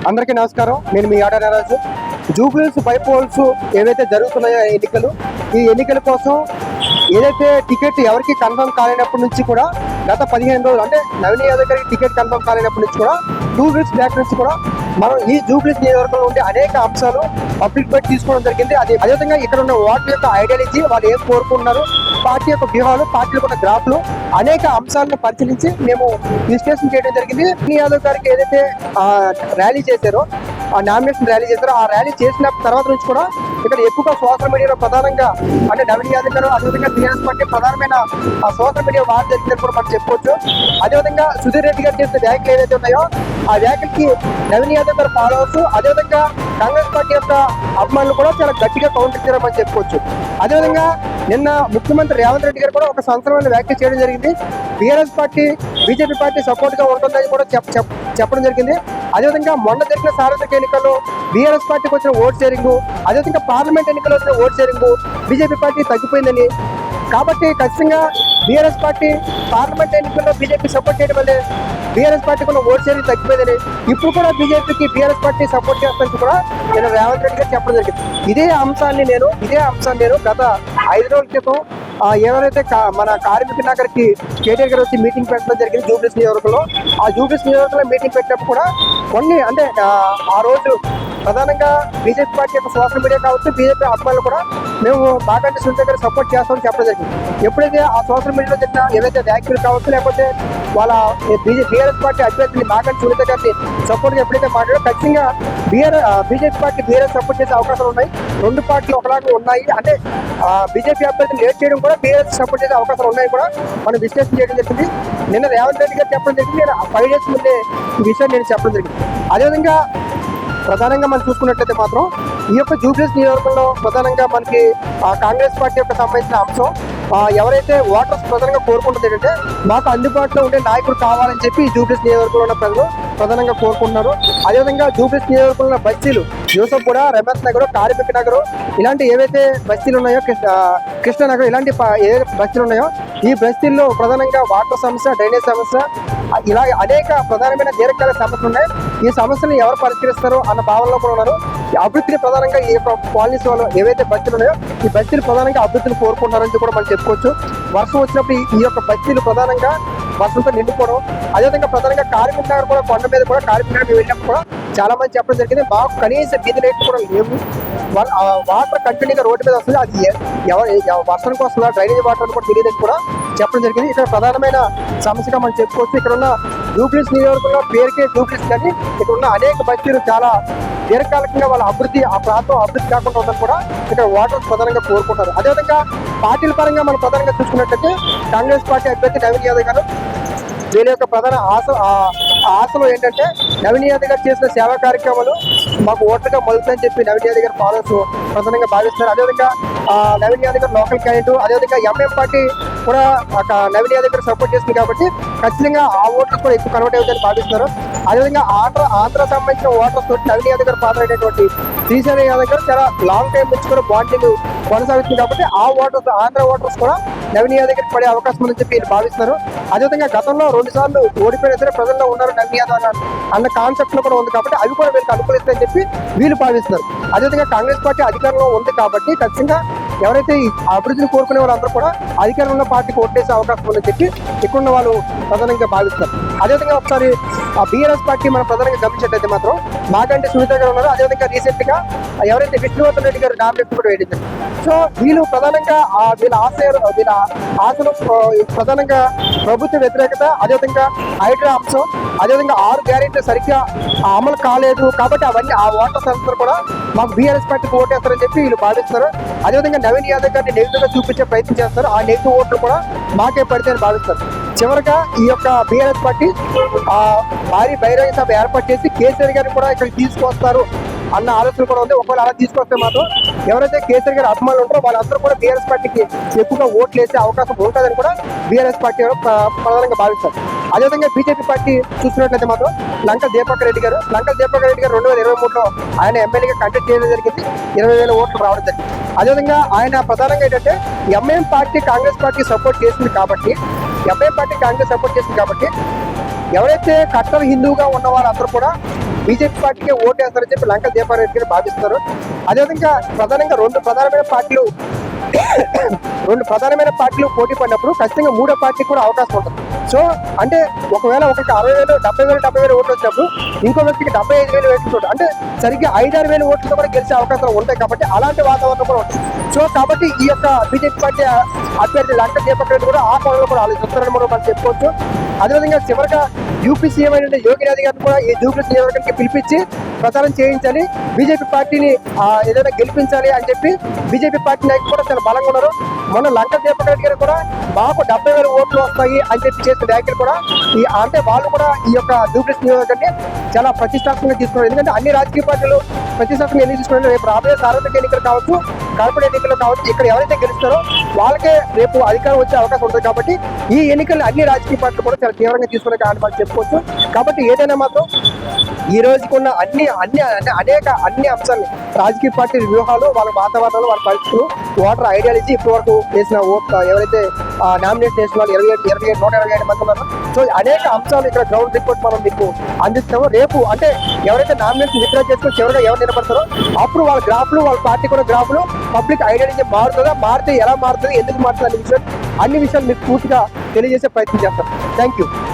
అందరికీ నమస్కారం. నేను మీ ఆడ రాజు. జూబ్లీహిల్స్ బైపోల్స్ ఏవైతే జరుగుతున్నాయో ఎన్నికలు, ఈ ఎన్నికల కోసం ఏదైతే టికెట్ ఎవరికి కన్ఫర్మ్ కాలేనప్పటి నుంచి కూడా గత 15 రోజులు అంటే నవీన్ యాదవ్ గారికి టికెట్ కన్ఫర్మ్ కాలేనప్పటి నుంచి కూడా 2 వీక్స్ బ్యాక్ నుంచి కూడా మనం ఈ జూబ్లీహిల్స్ నియోజకవర్గంలో ఉండే అనేక అంశాలు పబ్లిక్ బయట తీసుకోవడం జరిగింది. అదేవిధంగా ఇక్కడ ఉన్న ఓట్ల యొక్క ఐడియాలజీ, వాళ్ళు ఏం కోరుకుంటున్నారు, పార్టీ యొక్క వ్యూహాలు, పార్టీలకు ఉన్న గ్రాఫ్లు, అనేక అంశాలను పరిశీలించి మేము విశ్లేషణ చేయడం జరిగింది. నవీన్ యాదవ్ గారికి ఏదైతే ర్యాలీ చేశారో, ఆ నామినేషన్ ర్యాలీ చేశారో, ఆ ర్యాలీ చేసిన తర్వాత నుంచి కూడా ఇక్కడ ఎక్కువగా సోషల్ మీడియాలో ప్రధానంగా అంటే నవీన్ యాదవ్ గారు, అదేవిధంగా టీఆర్ఎస్ పార్టీ ప్రధానమైన సోషల్ మీడియా వార్ జరిగిందని కూడా మనం చెప్పుకోవచ్చు. అదేవిధంగా సుధీర్ రెడ్డి గారు చేసిన వ్యాఖ్యలు ఏవైతే ఉన్నాయో ఆ వ్యాఖ్యలకి నవీన్ యాదవ్ గారు ఫాలోవర్స్, అదేవిధంగా కాంగ్రెస్ పార్టీ యొక్క అభిమానులు కూడా చాలా గట్టిగా కౌంటర్ ఇచ్చారని మనం చెప్పుకోవచ్చు. అదేవిధంగా నిన్న ముఖ్యమంత్రి రేవంత్ రెడ్డి గారు కూడా ఒక సంచలనమైన వ్యాఖ్య చేయడం జరిగింది. TRS party BJP party support గా ఉంటుందని కూడా చెప్పడం జరిగింది. అదేవిధంగా మొన్న జరిగిన సార్వత్రిక ఎన్నికల్లో బీఆర్ఎస్ పార్టీకి వచ్చిన ఓట్ షేరింగ్, అదేవిధంగా పార్లమెంట్ ఎన్నికల్లో వచ్చిన ఓట్ షేరింగ్ బీజేపీ పార్టీ తగ్గిపోయిందని, కాబట్టి ఖచ్చితంగా బీఆర్ఎస్ పార్టీ పార్లమెంట్ ఎన్నికల్లో బీజేపీ సపోర్ట్ చేయడం వల్లే బీఆర్ఎస్ పార్టీకి ఉన్న ఓట్ షేరింగ్ తగ్గిపోయిందని, ఇప్పుడు కూడా బీజేపీకి బీఆర్ఎస్ పార్టీ సపోర్ట్ చేస్తానని కూడా నేను రేవంత్ రెడ్డి గారు చెప్పడం జరిగింది. ఇదే అంశాన్ని నేను గత 5 రోజుల క్రితం ఎవరైతే మన కార్మిక నగర్కి కేటీఆర్ గారు వచ్చి మీటింగ్ పెట్టడం జరిగింది జూబ్లీహిల్స్ నియోజకవర్గంలో. ఆ జూబ్లీహిల్స్ నియోజకవర్గంలో మీటింగ్ పెట్టినప్పుడు కూడా కొన్ని అంటే ఆ రోజు ప్రధానంగా బీజేపీ పార్టీ యొక్క సోషల్ మీడియా కావచ్చు, బీజేపీ అభిమానులు కూడా మేము మాకంటే సునీత గారు సపోర్ట్ చేస్తామని చెప్పడం జరిగింది. ఎప్పుడైతే ఆ సోషల్ మీడియాలో జరిగిన ఏదైతే వ్యాఖ్యలు కావచ్చు, లేకపోతే వాళ్ళ బీఆర్ఎస్ పార్టీ అభ్యర్థిని మాకంటే సునీత గారిని సపోర్ట్ ఎప్పుడైతే మాట్లాడో ఖచ్చితంగా బీజేపీ పార్టీ బీఆర్ఎస్ సపోర్ట్ చేసే అవకాశాలు ఉన్నాయి. రెండు పార్టీలు ఒకలాగా ఉన్నాయి. అంటే బీజేపీ అభ్యర్థిని లేట్ చేయడం కూడా బీఆర్ఎస్ సపోర్ట్ చేసే అవకాశాలు ఉన్నాయి కూడా మనం విశ్లేషణ చేయడం జరిగింది. నిన్న రేవంత్ రెడ్డి గారు చెప్పడం జరిగింది. నేను 5 డేస్ ముందే ఈ విషయాన్ని నేను చెప్పడం జరిగింది. అదేవిధంగా ప్రధానంగా మనం చూసుకున్నట్లయితే మాత్రం ఈ యొక్క జూబ్లీహిల్స్ నియోజకవర్గంలో ప్రధానంగా మనకి కాంగ్రెస్ పార్టీ యొక్క సంబంధించిన అంశం ఎవరైతే ఓటర్స్ ప్రధానంగా కోరుకుంటుంది ఏంటంటే మాకు అందుబాటులో ఉండే నాయకుడు కావాలని చెప్పి ఈ జూబ్లీహిల్స్ నియోజకవర్గంలో ఉన్న ప్రజలు ప్రధానంగా కోరుకుంటున్నారు. అదేవిధంగా జూబ్లీహిల్స్ నియోజకవర్గంలో ఉన్న బస్తీలు యూసఫ్గూడ, రమేష్ నగర్, కార్మిక నగర్ ఇలాంటి ఏవైతే బస్తీలు ఉన్నాయో, కృష్ణానగర్ ఇలాంటి ఏ బస్తీలు ఉన్నాయో ఈ బస్తీల్లో ప్రధానంగా వాటర్ సమస్య, డ్రైనేజ్ సమస్య, ఇలా అనేక ప్రధానమైన దీర్ఘకాల సమస్యలు ఉన్నాయి. ఈ సమస్యలను ఎవరు పరిష్కరిస్తారో అన్న భావనలో కూడా ఉన్నారు. అభివృద్ధిని ప్రధానంగా ఈ యొక్క కాలనీస్ వాళ్ళు ఏవైతే బస్తీలు ఉన్నాయో ఈ బస్తీలు ప్రధానంగా అభివృద్ధిని కోరుకుంటారని కూడా మనం చెప్పుకోవచ్చు. వర్షం వచ్చినప్పుడు ఈ యొక్క బస్తీలు ప్రధానంగా వర్షంతో నిండిపోవడం, అదేవిధంగా ప్రధానంగా కార్మిక నగర్ కూడా కొండ మీద కూడా కార్మిక నగర్ వెళ్ళినప్పుడు కూడా చాలా మంది చెప్పడం జరిగింది మాకు కనీస వీధి లైట్లు కూడా లేవు, వాటర్ కంటిన్యూగా రోడ్డు మీద వస్తుంది, అది వర్షానికి వస్తుందా డ్రైనేజ్ వాటర్ కూడా తెలియదని కూడా చెప్పడం జరిగింది. ఇక్కడ ప్రధానమైన సమస్యగా మనం చెప్పుకోవచ్చు. ఇక్కడ ఉన్న జూబ్లీహిల్స్ నియోజకవర్గంలో పేరుకే జూబ్లీహిల్స్ కానీ ఇక్కడ ఉన్న అనేక బస్తీలు చాలా దీర్ఘకాలికంగా వాళ్ళ అభివృద్ధి, ఆ ప్రాంతం అభివృద్ధి కాకుండా ఉందని కూడా ఇక్కడ ఓటర్స్ ప్రధానంగా కోరుకుంటారు. అదేవిధంగా పార్టీల పరంగా మనం ప్రధానంగా చూసుకున్నట్లయితే కాంగ్రెస్ పార్టీ అభ్యర్థి నవీన్ యాదవ్ గారు వీళ్ళ యొక్క ప్రధాన ఆశలు ఏంటంటే నవీన్ యాదవ్ గారు చేసిన సేవా కార్యక్రమాలు మాకు ఓట్లుగా మలుపుతాయని చెప్పి నవీన్ యాదవ్ గారు ఫాలోవర్స్ ప్రధానంగా భావిస్తున్నారు. అదేవిధంగా నవీన్ యాదవ్ గారు లోకల్ క్యాండిడేట్, అదేవిధంగా ఎంఎం పార్టీ కూడా నవీన్ యాదవ్ గారు సపోర్ట్ చేస్తుంది కాబట్టి ఖచ్చితంగా ఆ ఓట్లు కూడా ఎక్కువ కన్వర్ట్ అవుతాయని భావిస్తున్నారు. అదేవిధంగా ఆంధ్ర సంబంధించిన ఓటర్స్ తోటి నవీన్ యాదవ్ గారు పాత్ర అయినటువంటి శ్రీశైలం యాదవ్ గారు చాలా లాంగ్ టైం నుంచి కూడా బాండింగ్ కొనసాగుతుంది కాబట్టి ఆ ఓటర్స్ ఆంధ్ర ఓటర్స్ కూడా నవీన్ యాదవ్ గారికి పడే అవకాశం ఉందని చెప్పి వీళ్ళు భావిస్తున్నారు. అదేవిధంగా గతంలో 2 సార్లు ఓడిపోయిన ఇతర ప్రజల్లో ఉన్నారు నవీన్ యాదవ్ అన్న కాన్సెప్ట్ లో కూడా ఉంది కాబట్టి అవి కూడా వీళ్ళకి అనుకూలిస్తాయని చెప్పి వీళ్ళు భావిస్తున్నారు. అదేవిధంగా కాంగ్రెస్ పార్టీ అధికారంలో ఉంది కాబట్టి ఖచ్చితంగా ఎవరైతే అభివృద్ధిని కోరుకునే వాళ్ళందరూ కూడా అధికారంలో పార్టీకి ఓటేసే అవకాశం ఉందని చెప్పి ఇక్కడున్న వాళ్ళు ప్రధానంగా భావిస్తారు. అదేవిధంగా ఒకసారి బీఆర్ఎస్ పార్టీ మనం ప్రధానంగా గమనించినట్లయితే మాత్రం మాకంటే సునీత గారు ఉన్నారు. అదేవిధంగా రీసెంట్ గా ఎవరైతే విష్ణువర్ధన్ రెడ్డి గారు నామినేషన్ కూడా వేయించారు. సో వీళ్ళు ప్రధానంగా వీళ్ళ ఆశలు ప్రధానంగా ప్రభుత్వ వ్యతిరేకత, అదేవిధంగా హైడ్రా అంశం, అదేవిధంగా 6 గ్యారెంటీలు సరిగ్గా అమలు కాలేదు కాబట్టి అవన్నీ ఆ ఓటర్స్ అందరూ కూడా మాకు బీఆర్ఎస్ పార్టీకి ఓటేస్తారని చెప్పి వీళ్ళు భావిస్తారు. అదేవిధంగా నవీన్ యాదవ్ గారిని నెగిటివ్ గా చూపించే ప్రయత్నం చేస్తారు. ఆ నెగిటివ్ ఓట్లు కూడా మాకే పడితే భావిస్తారు. చివరిగా ఈ యొక్క బీఆర్ఎస్ పార్టీ భారీ బహిరంగ సభ ఏర్పాటు చేసి కేసీఆర్ గారిని కూడా ఇక్కడ తీసుకొస్తారు అన్న ఆలోచన కూడా ఉంది. ఒకవేళ అలా తీసుకొస్తే మాత్రం ఎవరైతే కేసీఆర్ గారి అభిమానులు ఉంటారో వాళ్ళందరూ కూడా బీఆర్ఎస్ పార్టీకి ఎక్కువగా ఓట్లు వేసే అవకాశం ఉంటుందని కూడా బీఆర్ఎస్ పార్టీ ప్రధానంగా భావిస్తారు. అదేవిధంగా బీజేపీ పార్టీ చూసినట్లయితే మాత్రం లంకల్ దీపక్ రెడ్డి గారు 2023లో ఆయన ఎమ్మెల్యేగా కంటెస్ట్ చేయడం జరిగింది. 20,000 ఓట్లు రావడం జరిగింది. అదేవిధంగా ఆయన ప్రధానంగా ఏంటంటే MIM party Congress party support చేసింది కాబట్టి ఎవరైతే కట్టర్ హిందువుగా ఉన్న వాళ్ళందరూ కూడా బీజేపీ పార్టీకి ఓటు వేస్తారని చెప్పి లంక దీపారెడ్డి గారు భావిస్తారు. అదేవిధంగా ప్రధానంగా రెండు ప్రధానమైన పార్టీలు పోటీ పడినప్పుడు ఖచ్చితంగా మూడో పార్టీకి కూడా అవకాశం ఉంటుంది. సో అంటే ఒకవేళ ఒకరికి 60,000, 70,000 ఓట్లు వచ్చినప్పుడు ఇంకో వ్యక్తికి 75,000 ఓట్లు ఉంటుంది. అంటే సరిగ్గా 5-6,000 ఓట్లతో కూడా గెలిచే అవకాశాలు ఉంటాయి. కాబట్టి అలాంటి వాతావరణం కూడా ఉంటుంది. సో కాబట్టి ఈ యొక్క బీజేపీ పార్టీ అభ్యర్థి లంక దీపక్ రెడ్డి కూడా ఆ కోణంలో కూడా ఆలోచిస్తారని మనం చెప్పుకోవచ్చు. అదేవిధంగా చివరిగా యూపీ సీఎం అయిన యోగినాథ్ గారిని కూడా ఈ జూబ్లీస్ నియోజకవర్గానికి పిలిపించి ప్రచారం చేయించాలి, బీజేపీ పార్టీని ఏదైనా గెలిపించాలి అని చెప్పి బీజేపీ పార్టీ నాయకులు కూడా చాలా బలంగా ఉన్నారు. మొన్న లంక దీపక్ రెడ్డి గారు కూడా మాకు 70,000 ఓట్లు వస్తాయి అని చెప్పి చేసిన వ్యాఖ్యలు కూడా అంటే వాళ్ళు కూడా ఈ యొక్క జూబ్లీస్ నియోజకవర్గాన్ని చాలా ప్రతిష్టాత్మకంగా తీసుకున్నారు. ఎందుకంటే అన్ని రాజకీయ పార్టీలు ప్రతిష్టాత్మకంగా ఎందుకు తీసుకున్నారు, రేపు రాబోయే సార్వత్రిక ఎన్నికలు కావచ్చు, కార్పొరేట్ ఎన్నికలు కావచ్చు, ఇక్కడ ఎవరైతే గెలుస్తారో వాళ్ళకే రేపు అధికారం వచ్చే అవకాశం ఉంటుంది. కాబట్టి ఈ ఎన్నికలు అన్ని రాజకీయ పార్టీలు కూడా చాలా తీవ్రంగా తీసుకునే మనం చెప్పుకోవచ్చు. కాబట్టి ఏదైనా మాత్రం ఈ రోజుకున్న అన్ని అంశాన్ని రాజకీయ పార్టీ వ్యూహాలు, వాళ్ళ వాతావరణాలు, వాళ్ళ పరిస్థితులు, ఓటర్ ఐడియాలజీ, ఇప్పటి వరకు వేసిన ఓట్లు ఎవరైతే నామినేట్ చేసిన వాళ్ళు 127 మంది ఉన్నారు. సో అనేక అంశాలు ఇక్కడ గ్రౌండ్ రిపోర్ట్ మనం మీకు అందిస్తాము. రేపు అంటే ఎవరైతే నామినేషన్ విత్డ్రా చేసుకుని చివరిగా ఎవరు నిలబడతారో అప్పుడు వాళ్ళ గ్రాఫ్లు, వాళ్ళ పార్టీ కూడా గ్రాఫ్లు, పబ్లిక్ ఐడియాలజీ మారుతుందా, మారితే ఎలా మారుతుంది, ఎందుకు మారుతుంది అన్ని విషయాలు మీకు పూర్తిగా తెలియజేసే ప్రయత్నం చేస్తాం. Thank you.